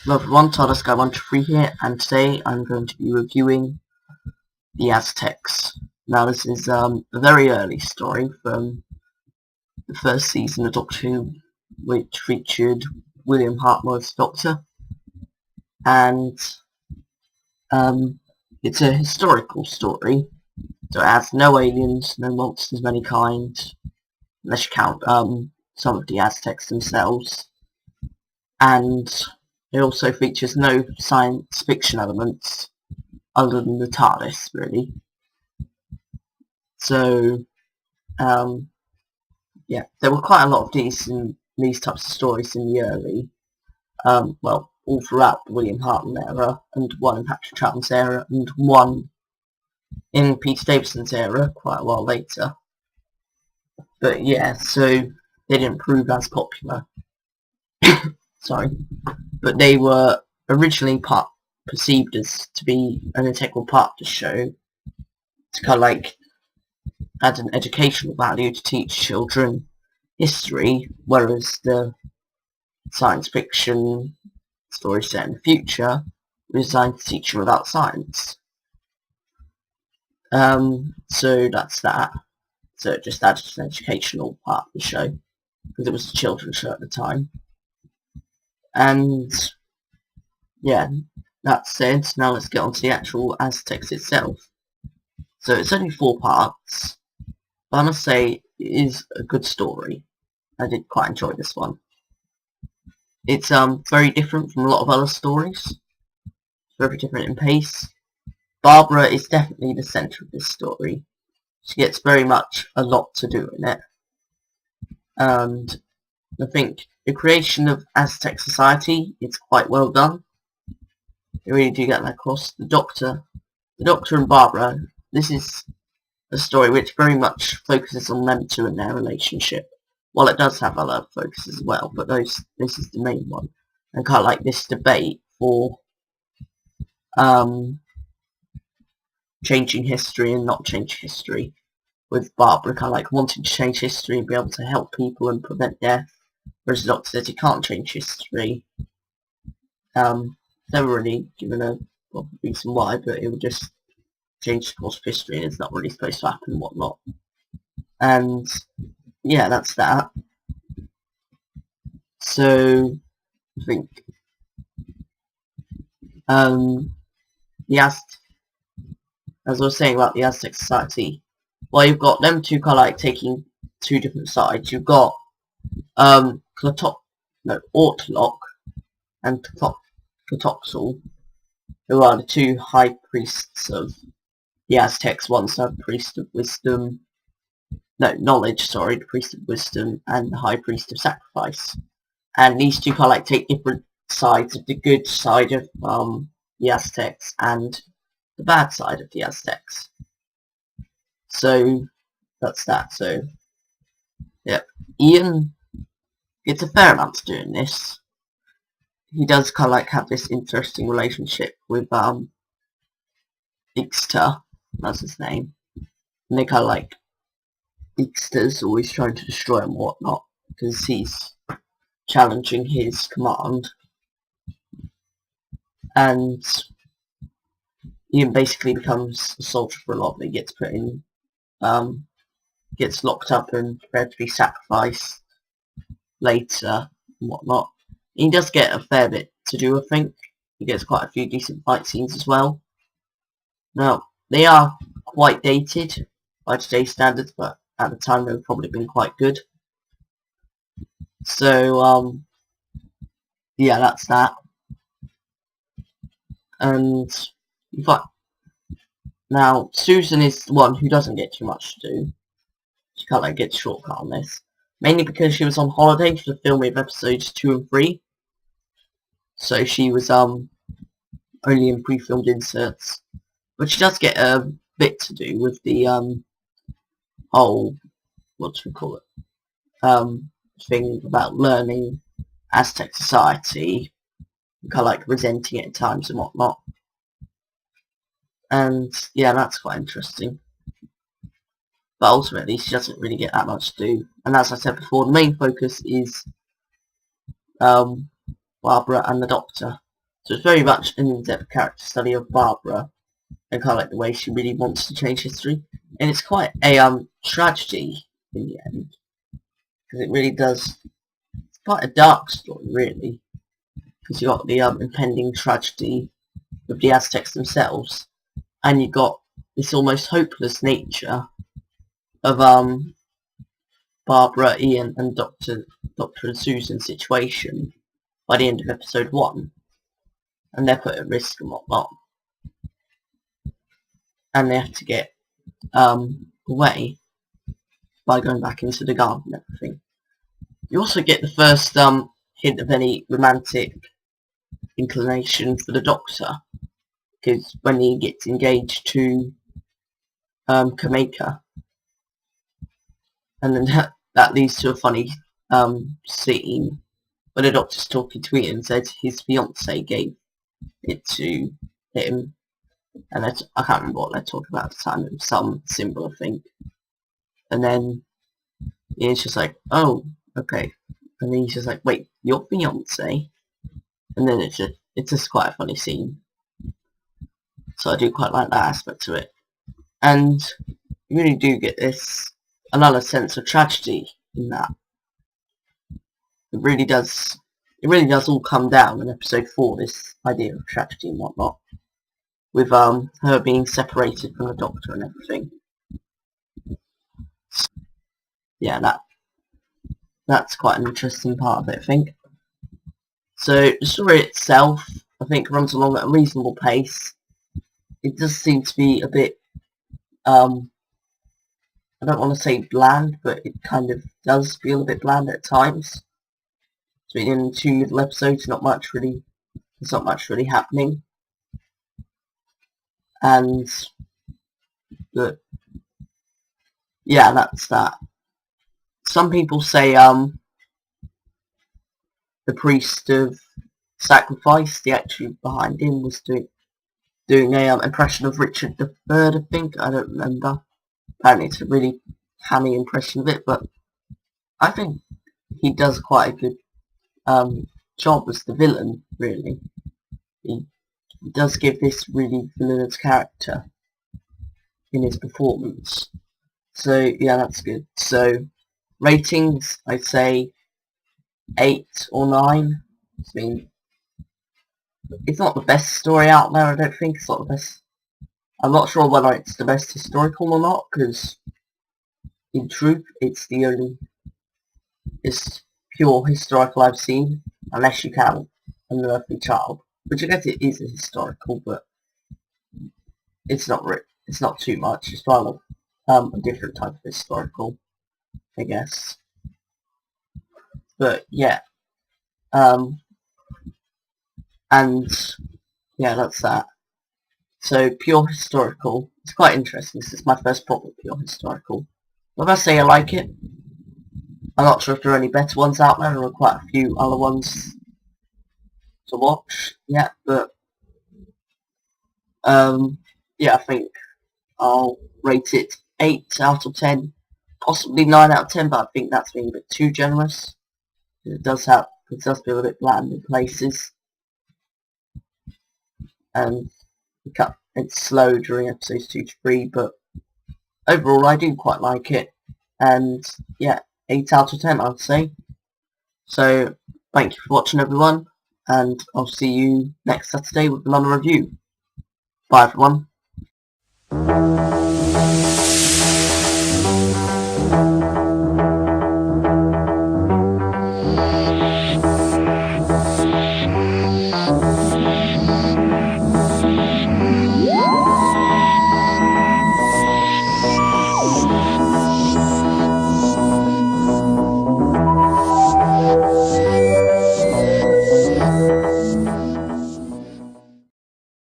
Hello everyone, TARDIS Guy 123 here, and today I'm going to be reviewing the Aztecs. Now this is a very early story from the first season of Doctor Who, which featured William Hartnell as Doctor, and it's a historical story, so it has no aliens, no monsters of any kind, unless you count some of the Aztecs themselves, and it also features no science fiction elements other than the TARDIS, really. So, yeah, there were quite a lot of these types of stories in the early, well, all throughout the William Hartnell era, and one in Patrick Troughton's era, and one in Peter Davison's era, quite a while later. But yeah, so they didn't prove as popular. Sorry. But they were originally perceived as to be an integral part of the show, to kind of like add an educational value to teach children history, whereas the science fiction story set in the future was designed to teach them about science. So that's that. So it just added an educational part of the show, because it was a children's show at the time. And yeah, that said, now let's get on to the actual Aztecs itself. So it's only 4 parts, but I must say it is a good story. I did quite enjoy this one. It's very different from a lot of other stories. It's very different in pace. Barbara is definitely the centre of this story. She gets very much a lot to do in it. And I think the creation of Aztec society is quite well done. They really do get that across. The Doctor and Barbara, this is a story which very much focuses on them two and their relationship. Well, it does have other focuses as well, but this is the main one. And kind of like this debate for changing history and not changing history, with Barbara kind of like wanting to change history and be able to help people and prevent death, whereas the Doctor says he can't change history. Never really given a reason why, but it would just change the course of history and it's not really supposed to happen and whatnot. And yeah, that's that. So I think as I was saying about the Aztec society, well, you've got them two kind of like taking two different sides. You've got Ortlok and Tlatoxel, who are the two high priests of the Aztecs. One's a priest of wisdom, knowledge, sorry, the priest of wisdom, and the high priest of sacrifice. And these two kind of like take different sides of the good side of the Aztecs and the bad side of the Aztecs. So that's that. So yeah, Ian gets a fair amount to do in this. He does kind of like have this interesting relationship with Yetaxa, that's his name, and they kind of like Yetaxa's always trying to destroy him and whatnot because he's challenging his command, and Ian basically becomes a soldier for a lot. He gets put in, gets locked up and prepared to be sacrificed later and whatnot. He does get a fair bit to do, I think. He gets quite a few decent fight scenes as well. Now, they are quite dated by today's standards, but at the time they've probably been quite good. So, yeah, that's that. And in fact, now Susan is the one who doesn't get too much to do. She kind of like gets shortcut on this, mainly because she was on holiday for the filming of episodes 2 and 3. So she was only in pre-filmed inserts, but she does get a bit to do with the whole thing about learning Aztec society, kind of like resenting it at times and whatnot. And yeah, that's quite interesting. But ultimately, she doesn't really get that much to do. And as I said before, the main focus is Barbara and the Doctor. So it's very much an in-depth character study of Barbara, and kind of like the way she really wants to change history. And it's quite a tragedy in the end, because it really does. It's quite a dark story, really, because you got the impending tragedy of the Aztecs themselves, and you got this almost hopeless nature of Barbara, Ian, and Doctor and Susan's situation by the end of episode 1, and they're put at risk and whatnot, and they have to get away by going back into the garden and everything. You also get the first hint of any romantic inclination for the Doctor, because when he gets engaged to Kameka, and then that leads to a funny scene where the Doctor's talking to Ian and said his fiancée gave it to him, and I can't remember what they're talking about at the time. It was some symbol, I think. And then Ian's just like, oh, okay. And then he's just like, wait, your fiancé? And then it's just quite a funny scene. So I do quite like that aspect to it. And you really do get another sense of tragedy in that. It really does all come down in episode 4, this idea of tragedy and whatnot, with her being separated from the Doctor and everything. So, yeah, that's quite an interesting part of it, I think. So the story itself, I think, runs along at a reasonable pace. It does seem to be a bit, I don't want to say bland, but it kind of does feel a bit bland at times. So in 2 middle episodes, there's not much really happening. And, but, yeah, that's that. Some people say, the priest of sacrifice, the actor behind him, was doing a impression of Richard III, I think. I don't remember. Apparently it's a really hammy impression of it, but I think he does quite a good job as the villain, really. He does give this really villainous character in his performance. So, yeah, that's good. So, ratings, I'd say 8 or 9. I mean, it's not the best story out there, I don't think. It's not the best. I'm not sure whether it's the best historical or not, because in truth, it's pure historical I've seen, unless you count An Unearthly Child, which I guess it is a historical, but it's not too much. It's rather a different type of historical, I guess. But yeah, and yeah, that's that. So pure historical. It's quite interesting. This is my first proper pure historical. If I say I like it, I'm not sure if there are any better ones out there. There are quite a few other ones to watch yet, but yeah, I think I'll rate it 8 out of 10, possibly 9 out of 10, but I think that's being a bit too generous. It does feel a bit bland in places, and it's slow during episodes 2 to 3, but overall I do quite like it, and yeah, 8 out of 10 I'd say. So thank you for watching, everyone, and I'll see you next Saturday with another review. Bye everyone.